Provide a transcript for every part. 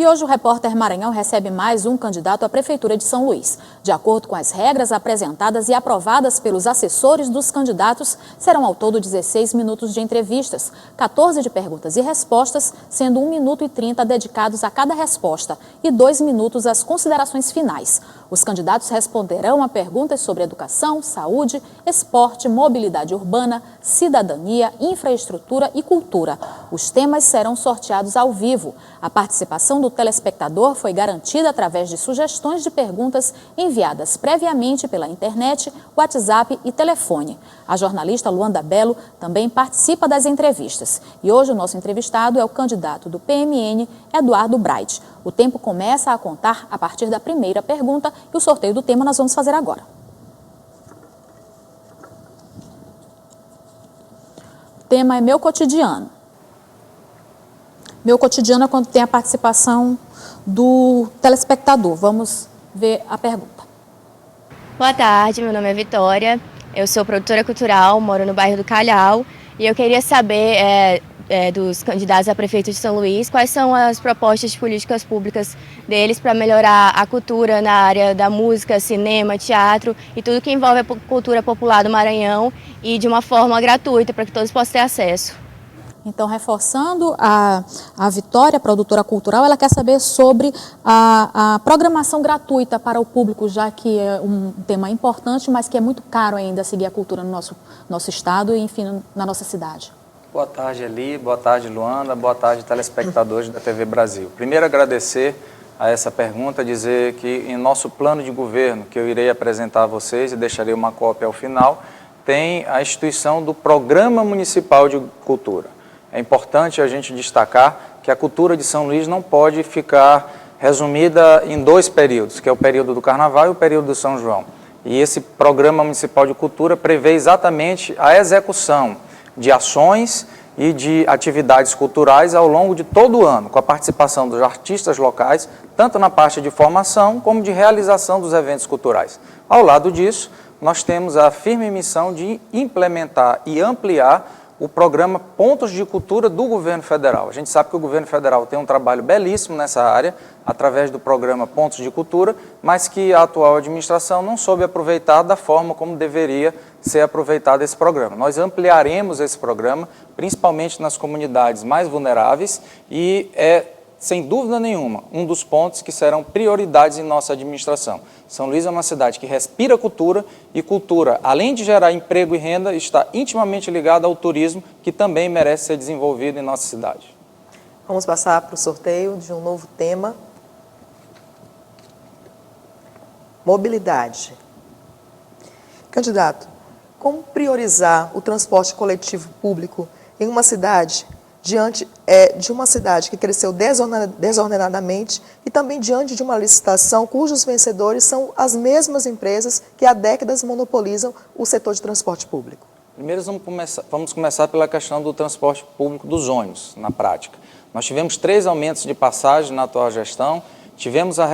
E hoje o Repórter Maranhão recebe mais um candidato à Prefeitura de São Luís. De acordo com as regras apresentadas e aprovadas pelos assessores dos candidatos, serão ao todo 16 minutos de entrevistas, 14 de perguntas e respostas, sendo 1 minuto e 30 dedicados a cada resposta e 2 minutos às considerações finais. Os candidatos responderão a perguntas sobre educação, saúde, esporte, mobilidade urbana, cidadania, infraestrutura e cultura. Os temas serão sorteados ao vivo. A participação do telespectador foi garantida através de sugestões de perguntas enviadas previamente pela internet, WhatsApp e telefone. A jornalista Luanda Belo também participa das entrevistas. E hoje o nosso entrevistado é o candidato do PMN, Eduardo Bright. O tempo começa a contar a partir da primeira pergunta e o sorteio do tema nós vamos fazer agora. O tema é Meu Cotidiano. Meu cotidiano é quando tem a participação do telespectador. Vamos ver a pergunta. Boa tarde, meu nome é Vitória, eu sou produtora cultural, moro no bairro do Calhau e eu queria saber dos candidatos a prefeito de São Luís quais são as propostas de políticas públicas deles para melhorar a cultura na área da música, cinema, teatro e tudo que envolve a cultura popular do Maranhão e de uma forma gratuita para que todos possam ter acesso. Então, reforçando a Vitória, a produtora cultural, ela quer saber sobre a programação gratuita para o público, já que é um tema importante, mas que é muito caro ainda seguir a cultura no nosso estado e, enfim, na nossa cidade. Boa tarde, Eli. Boa tarde, Luanda. Boa tarde, telespectadores da TV Brasil. Primeiro, agradecer a essa pergunta, dizer que em nosso plano de governo, que eu irei apresentar a vocês e deixarei uma cópia ao final, tem a instituição do Programa Municipal de Cultura. É importante a gente destacar que a cultura de São Luís não pode ficar resumida em 2 períodos, que é o período do Carnaval e o período do São João. E esse Programa Municipal de Cultura prevê exatamente a execução de ações e de atividades culturais ao longo de todo o ano, com a participação dos artistas locais, tanto na parte de formação como de realização dos eventos culturais. Ao lado disso, nós temos a firme missão de implementar e ampliar o programa Pontos de Cultura do Governo Federal. A gente sabe que o Governo Federal tem um trabalho belíssimo nessa área, através do programa Pontos de Cultura, mas que a atual administração não soube aproveitar da forma como deveria ser aproveitado esse programa. Nós ampliaremos esse programa, principalmente nas comunidades mais vulneráveis, e sem dúvida nenhuma, um dos pontos que serão prioridades em nossa administração. São Luís é uma cidade que respira cultura e cultura, além de gerar emprego e renda, está intimamente ligada ao turismo, que também merece ser desenvolvido em nossa cidade. Vamos passar para o sorteio de um novo tema. Mobilidade. Candidato, como priorizar o transporte coletivo público em uma cidade diante de uma cidade que cresceu desordenadamente e também diante de uma licitação cujos vencedores são as mesmas empresas que há décadas monopolizam o setor de transporte público? Primeiro vamos começar pela questão do transporte público dos ônibus, na prática. Nós tivemos 3 aumentos de passagem na atual gestão, tivemos a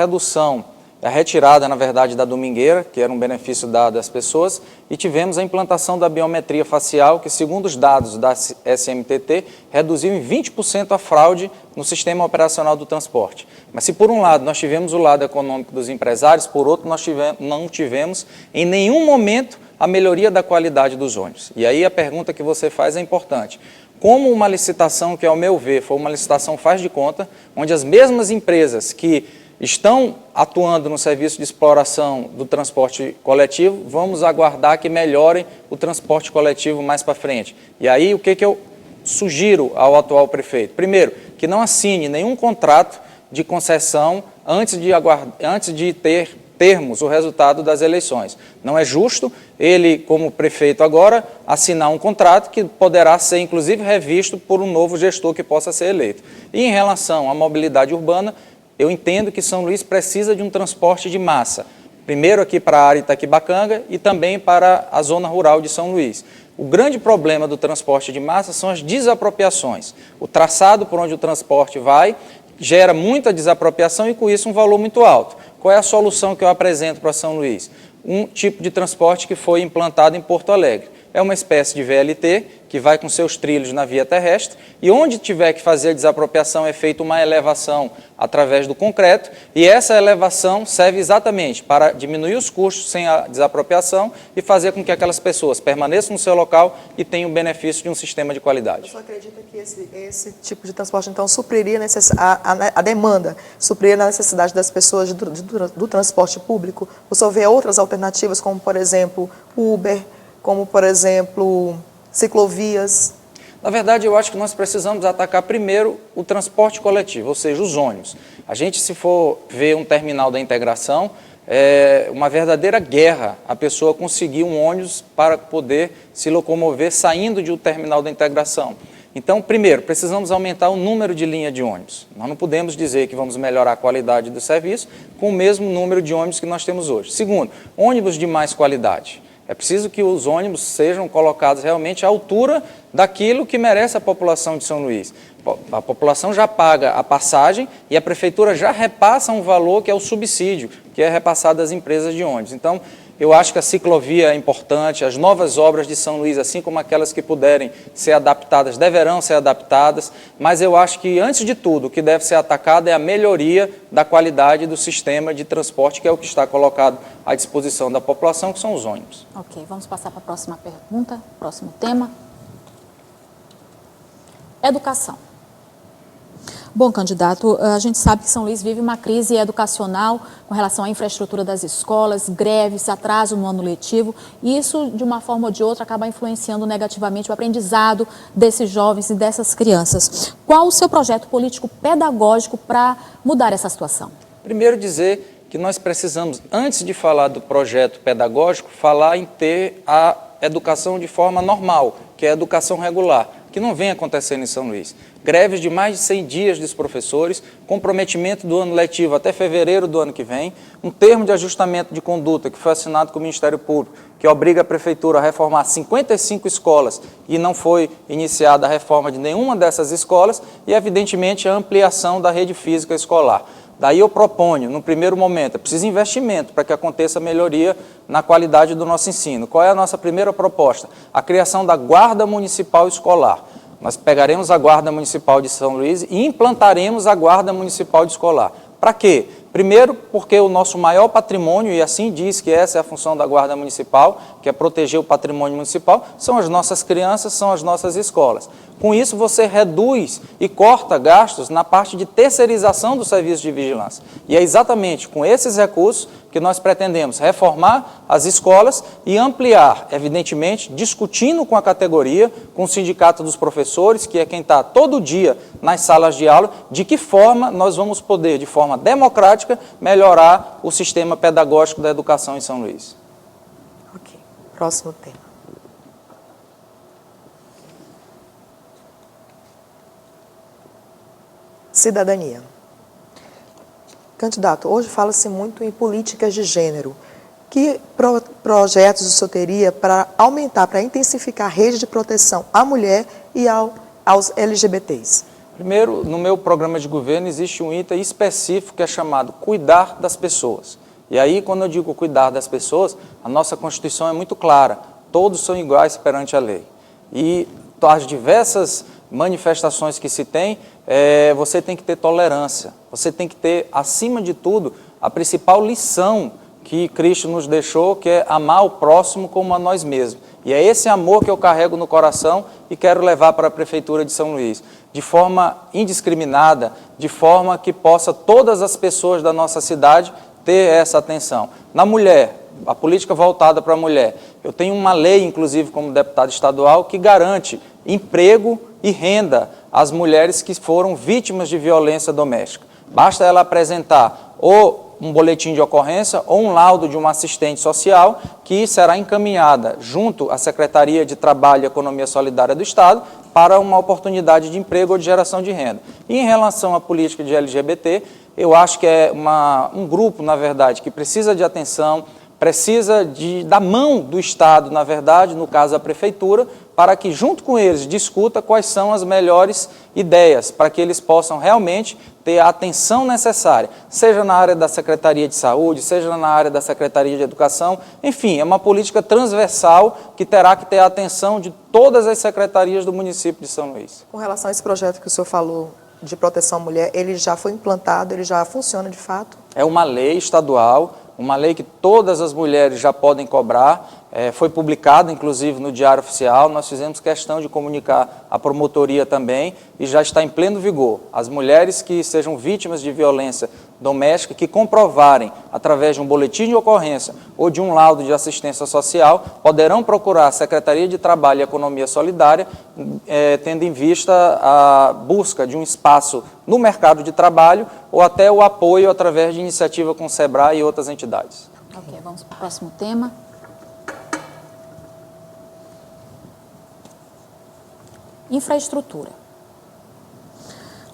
retirada, na verdade, da domingueira, que era um benefício dado às pessoas, e tivemos a implantação da biometria facial, que, segundo os dados da SMTT, reduziu em 20% a fraude no sistema operacional do transporte. Mas se por um lado nós tivemos o lado econômico dos empresários, por outro nós não tivemos em nenhum momento a melhoria da qualidade dos ônibus. E aí a pergunta que você faz é importante. Como uma licitação que, ao meu ver, foi uma licitação faz de conta, onde as mesmas empresas que estão atuando no serviço de exploração do transporte coletivo, vamos aguardar que melhorem o transporte coletivo mais para frente. E aí, o que eu sugiro ao atual prefeito? Primeiro, que não assine nenhum contrato de concessão antes de termos o resultado das eleições. Não é justo ele, como prefeito agora, assinar um contrato que poderá ser, inclusive, revisto por um novo gestor que possa ser eleito. E em relação à mobilidade urbana, eu entendo que São Luís precisa de um transporte de massa, primeiro aqui para a área Itaquibacanga e também para a zona rural de São Luís. O grande problema do transporte de massa são as desapropriações. O traçado por onde o transporte vai gera muita desapropriação e, com isso, um valor muito alto. Qual é a solução que eu apresento para São Luís? Um tipo de transporte que foi implantado em Porto Alegre. é uma espécie de VLT, que vai com seus trilhos na via terrestre, e onde tiver que fazer a desapropriação é feita uma elevação através do concreto, e essa elevação serve exatamente para diminuir os custos sem a desapropriação e fazer com que aquelas pessoas permaneçam no seu local e tenham o benefício de um sistema de qualidade. O senhor acredita que esse tipo de transporte, então, supriria a demanda, supriria a necessidade das pessoas do transporte público? O senhor vê outras alternativas, como, por exemplo, Uber, como, por exemplo, ciclovias? Na verdade, eu acho que nós precisamos atacar primeiro o transporte coletivo, ou seja, os ônibus. A gente, se for ver um terminal da integração, é uma verdadeira guerra a pessoa conseguir um ônibus para poder se locomover saindo de um terminal da integração. Então, primeiro, precisamos aumentar o número de linhas de ônibus. Nós não podemos dizer que vamos melhorar a qualidade do serviço com o mesmo número de ônibus que nós temos hoje. Segundo, ônibus de mais qualidade. É preciso que os ônibus sejam colocados realmente à altura daquilo que merece a população de São Luís. A população já paga a passagem e a prefeitura já repassa um valor que é o subsídio, que é repassado às empresas de ônibus. Então, eu acho que a ciclovia é importante, as novas obras de São Luís, assim como aquelas que puderem ser adaptadas, deverão ser adaptadas, mas eu acho que, antes de tudo, o que deve ser atacado é a melhoria da qualidade do sistema de transporte, que é o que está colocado à disposição da população, que são os ônibus. Ok, vamos passar para a próxima pergunta, próximo tema. Educação. Bom, candidato, a gente sabe que São Luís vive uma crise educacional com relação à infraestrutura das escolas, greves, atraso no ano letivo, e isso, de uma forma ou de outra, acaba influenciando negativamente o aprendizado desses jovens e dessas crianças. Qual o seu projeto político pedagógico para mudar essa situação? Primeiro, dizer que nós precisamos, antes de falar do projeto pedagógico, falar em ter a educação de forma normal, que é a educação regular, que não vem acontecendo em São Luís. Greves de mais de 100 dias dos professores, comprometimento do ano letivo até fevereiro do ano que vem, um termo de ajustamento de conduta que foi assinado com o Ministério Público, que obriga a Prefeitura a reformar 55 escolas e não foi iniciada a reforma de nenhuma dessas escolas e, evidentemente, a ampliação da rede física escolar. Daí eu proponho, no primeiro momento, é preciso investimento para que aconteça melhoria na qualidade do nosso ensino. Qual é a nossa primeira proposta? A criação da Guarda Municipal Escolar. Nós pegaremos a Guarda Municipal de São Luís e implantaremos a Guarda Municipal de Escolar. Para quê? Primeiro, porque o nosso maior patrimônio, e assim diz que essa é a função da Guarda Municipal, que é proteger o patrimônio municipal, são as nossas crianças, são as nossas escolas. Com isso, você reduz e corta gastos na parte de terceirização do serviço de vigilância. E é exatamente com esses recursos que nós pretendemos reformar as escolas e ampliar, evidentemente, discutindo com a categoria, com o sindicato dos professores, que é quem está todo dia nas salas de aula, de que forma nós vamos poder, de forma democrática, melhorar o sistema pedagógico da educação em São Luís. Ok. Próximo tema. Cidadania. Candidato, hoje fala-se muito em políticas de gênero. Que projetos o senhor teria para aumentar, para intensificar a rede de proteção à mulher e aos LGBTs? Primeiro, no meu programa de governo existe um item específico que é chamado Cuidar das Pessoas. E aí, quando eu digo cuidar das pessoas, a nossa Constituição é muito clara. Todos são iguais perante a lei. E as diversas manifestações que se tem, você tem que ter tolerância. Você tem que ter, acima de tudo, a principal lição que Cristo nos deixou, que é amar o próximo como a nós mesmos. E é esse amor que eu carrego no coração e quero levar para a Prefeitura de São Luís, de forma indiscriminada, de forma que possa todas as pessoas da nossa cidade ter essa atenção. Na mulher, a política voltada para a mulher, eu tenho uma lei, inclusive como deputado estadual, que garante emprego e renda às mulheres que foram vítimas de violência doméstica. Basta ela apresentar ou um boletim de ocorrência ou um laudo de uma assistente social que será encaminhada junto à Secretaria de Trabalho e Economia Solidária do Estado para uma oportunidade de emprego ou de geração de renda. E em relação à política de LGBT, eu acho que é um grupo, na verdade, que precisa de atenção, precisa da mão do Estado, na verdade, no caso a Prefeitura, para que, junto com eles, discuta quais são as melhores ideias, para que eles possam realmente ter a atenção necessária, seja na área da Secretaria de Saúde, seja na área da Secretaria de Educação, enfim, é uma política transversal que terá que ter a atenção de todas as secretarias do município de São Luís. Com relação a esse projeto que o senhor falou de proteção à mulher, ele já foi implantado, ele já funciona de fato? É uma lei estadual, uma lei que todas as mulheres já podem cobrar, foi publicada inclusive no Diário Oficial, nós fizemos questão de comunicar à promotoria também e já está em pleno vigor. As mulheres que sejam vítimas de violência doméstica, que comprovarem através de um boletim de ocorrência ou de um laudo de assistência social, poderão procurar a Secretaria de Trabalho e Economia Solidária, tendo em vista a busca de um espaço no mercado de trabalho ou até o apoio através de iniciativa com o SEBRAE e outras entidades. Ok, vamos para o próximo tema. Infraestrutura.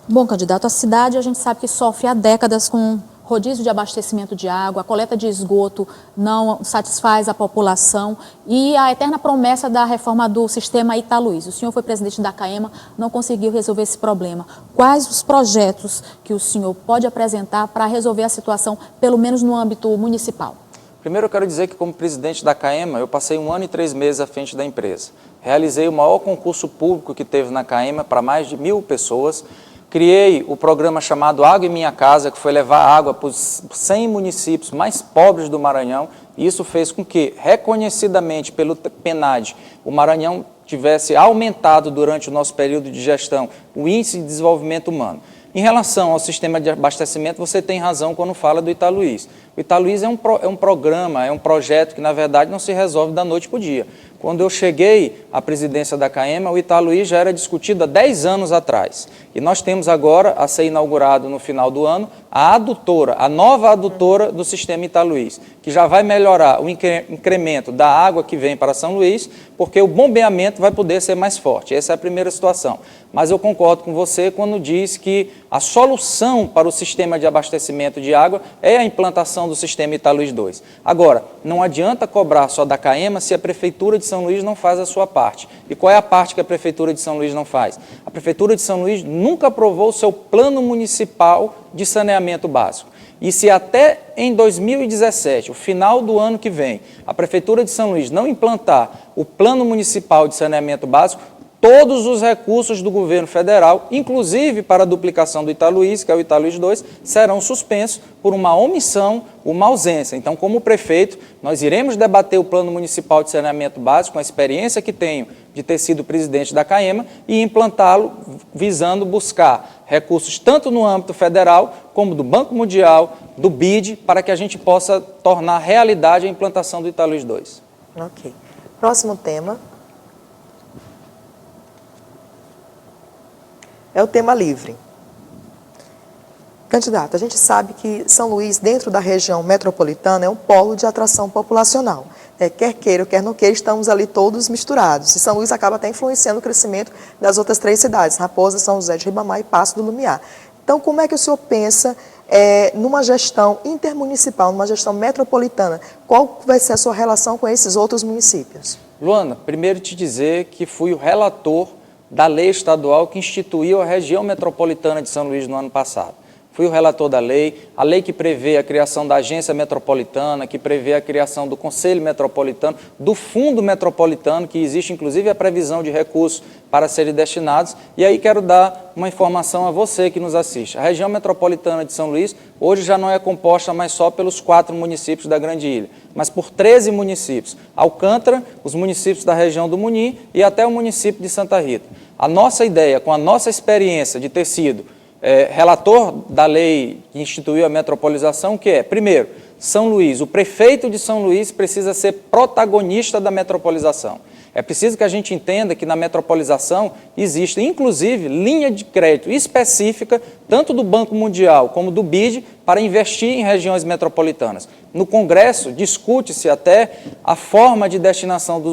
Bom, candidato, a cidade a gente sabe que sofre há décadas com rodízio de abastecimento de água, a coleta de esgoto não satisfaz a população e a eterna promessa da reforma do sistema Italuís. O senhor foi presidente da CAEMA, não conseguiu resolver esse problema. Quais os projetos que o senhor pode apresentar para resolver a situação, pelo menos no âmbito municipal? Primeiro eu quero dizer que como presidente da CAEMA, eu passei 1 ano e 3 meses à frente da empresa. Realizei o maior concurso público que teve na CAEMA para mais de 1.000 pessoas. Criei o programa chamado Água em Minha Casa, que foi levar água para os 100 municípios mais pobres do Maranhão. E isso fez com que, reconhecidamente pelo PNAD, o Maranhão tivesse aumentado durante o nosso período de gestão o índice de desenvolvimento humano. Em relação ao sistema de abastecimento, você tem razão quando fala do Italuís. O Italuís é um programa, é um projeto que, na verdade, não se resolve da noite para o dia. Quando eu cheguei à presidência da CAEMA, o Italuís já era discutido há 10 anos atrás. E nós temos agora, a ser inaugurado no final do ano, a nova adutora do sistema Italuís, que já vai melhorar o incremento da água que vem para São Luís, porque o bombeamento vai poder ser mais forte. Essa é a primeira situação. Mas eu concordo com você quando diz que a solução para o sistema de abastecimento de água é a implantação do sistema Italuís 2. Agora, não adianta cobrar só da CAEMA se a Prefeitura de São Luís não faz a sua parte. E qual é a parte que a Prefeitura de São Luís não faz? A Prefeitura de São Luís nunca aprovou o seu plano municipal de saneamento básico. E se até em 2017, o final do ano que vem, a Prefeitura de São Luís não implantar o plano municipal de saneamento básico, todos os recursos do governo federal, inclusive para a duplicação do Italuís, que é o Italuís 2, serão suspensos por uma omissão, uma ausência. Então, como prefeito, nós iremos debater o Plano Municipal de Saneamento Básico, com a experiência que tenho de ter sido presidente da CAEMA, e implantá-lo visando buscar recursos tanto no âmbito federal, como do Banco Mundial, do BID, para que a gente possa tornar realidade a implantação do Italuís 2. Ok. Próximo tema. É o tema livre. Candidato, a gente sabe que São Luís, dentro da região metropolitana, é um polo de atração populacional. Quer queira, quer não queira, estamos ali todos misturados. E São Luís acaba até influenciando o crescimento das outras 3 cidades, Raposa, São José de Ribamar e Paço do Lumiar. Então, como é que o senhor pensa numa gestão intermunicipal, numa gestão metropolitana? Qual vai ser a sua relação com esses outros municípios? Luana, primeiro te dizer que fui o relator da lei estadual que instituiu a região metropolitana de São Luís no ano passado. Fui o relator da lei, a lei que prevê a criação da agência metropolitana, que prevê a criação do Conselho Metropolitano, do Fundo Metropolitano, que existe inclusive a previsão de recursos para serem destinados. E aí quero dar uma informação a você que nos assiste. A região metropolitana de São Luís hoje já não é composta mais só pelos 4 municípios da Grande Ilha, mas por 13 municípios. Alcântara, os municípios da região do Muni e até o município de Santa Rita. A nossa ideia, com a nossa experiência de ter sido relator da lei que instituiu a metropolização, que é, primeiro, São Luís, o prefeito de São Luís precisa ser protagonista da metropolização. É preciso que a gente entenda que na metropolização existe, inclusive, linha de crédito específica, tanto do Banco Mundial como do BID, para investir em regiões metropolitanas. No Congresso, discute-se até a forma de destinação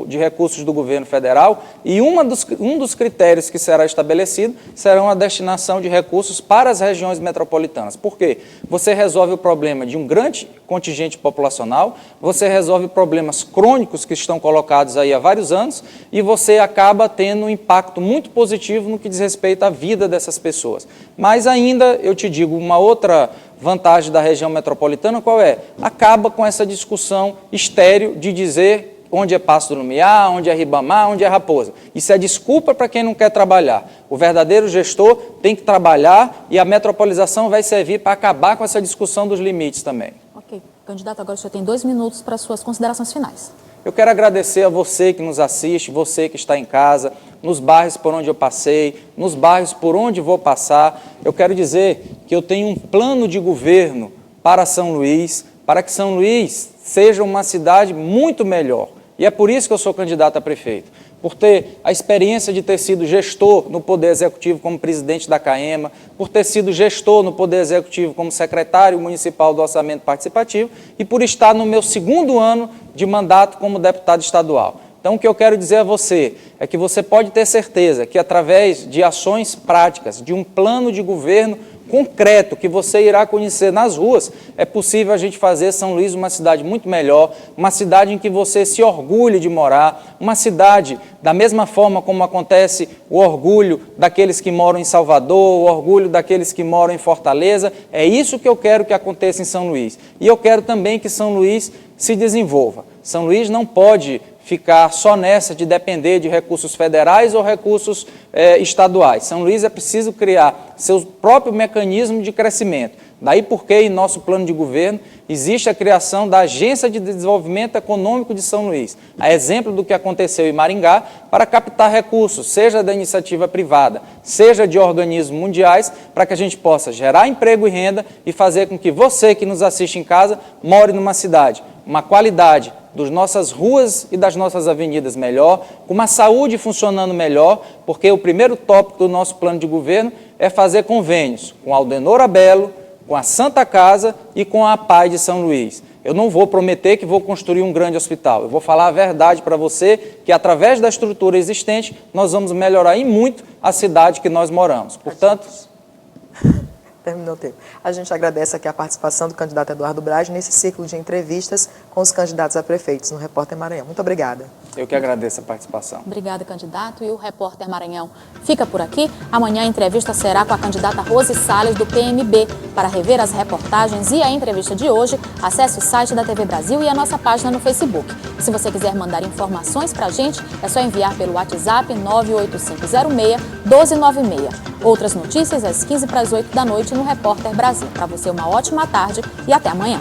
de recursos do governo federal e um dos critérios que será estabelecido será a destinação de recursos para as regiões metropolitanas. Por quê? Você resolve o problema de um grande contingente populacional, você resolve problemas crônicos que estão colocados aí há vários anos e você acaba tendo um impacto muito positivo no que diz respeito à vida dessas pessoas. Mas ainda, eu te digo, uma outra vantagem da região metropolitana, qual é? Acaba com essa discussão estéril de dizer onde é Paço do Lumiar, onde é Ribamar, onde é Raposa. Isso é desculpa para quem não quer trabalhar. O verdadeiro gestor tem que trabalhar e a metropolização vai servir para acabar com essa discussão dos limites também. Ok. Candidato, agora o senhor tem 2 minutos para suas considerações finais. Eu quero agradecer a você que nos assiste, você que está em casa, nos bairros por onde eu passei, nos bairros por onde vou passar. Eu quero dizer que eu tenho um plano de governo para São Luís, para que São Luís seja uma cidade muito melhor. E é por isso que eu sou candidato a prefeito. Por ter a experiência de ter sido gestor no Poder Executivo como presidente da CAEMA, por ter sido gestor no Poder Executivo como secretário municipal do Orçamento Participativo e por estar no meu 2º ano de mandato como deputado estadual. Então, o que eu quero dizer a você é que você pode ter certeza que através de ações práticas, de um plano de governo concreto que você irá conhecer nas ruas, é possível a gente fazer São Luís uma cidade muito melhor, uma cidade em que você se orgulhe de morar, uma cidade, da mesma forma como acontece o orgulho daqueles que moram em Salvador, o orgulho daqueles que moram em Fortaleza, é isso que eu quero que aconteça em São Luís. E eu quero também que São Luís se desenvolva. São Luís não pode ficar só nessa de depender de recursos federais ou recursos estaduais. São Luís é preciso criar seu próprio mecanismo de crescimento. Daí porque em nosso plano de governo existe a criação da Agência de Desenvolvimento Econômico de São Luís, a exemplo do que aconteceu em Maringá, para captar recursos, seja da iniciativa privada, seja de organismos mundiais, para que a gente possa gerar emprego e renda e fazer com que você que nos assiste em casa more numa cidade, uma qualidade das nossas ruas e das nossas avenidas melhor, com uma saúde funcionando melhor, porque o primeiro tópico do nosso plano de governo é fazer convênios com a Aldenor Abelo, com a Santa Casa e com a APAI de São Luís. Eu não vou prometer que vou construir um grande hospital, eu vou falar a verdade para você, que através da estrutura existente, nós vamos melhorar em muito a cidade que nós moramos. Portanto... Terminou o tempo. A gente agradece aqui a participação do candidato Eduardo Braz nesse ciclo de entrevistas com os candidatos a prefeitos no Repórter Maranhão. Muito obrigada. Eu que agradeço a participação. Obrigada, candidato. E o Repórter Maranhão fica por aqui. Amanhã a entrevista será com a candidata Rose Salles, do PMB. Para rever as reportagens e a entrevista de hoje, acesse o site da TV Brasil e a nossa página no Facebook. Se você quiser mandar informações para a gente, é só enviar pelo WhatsApp 98506-1296. Outras notícias às 7h45 no Repórter Brasil. Para você, uma ótima tarde e até amanhã.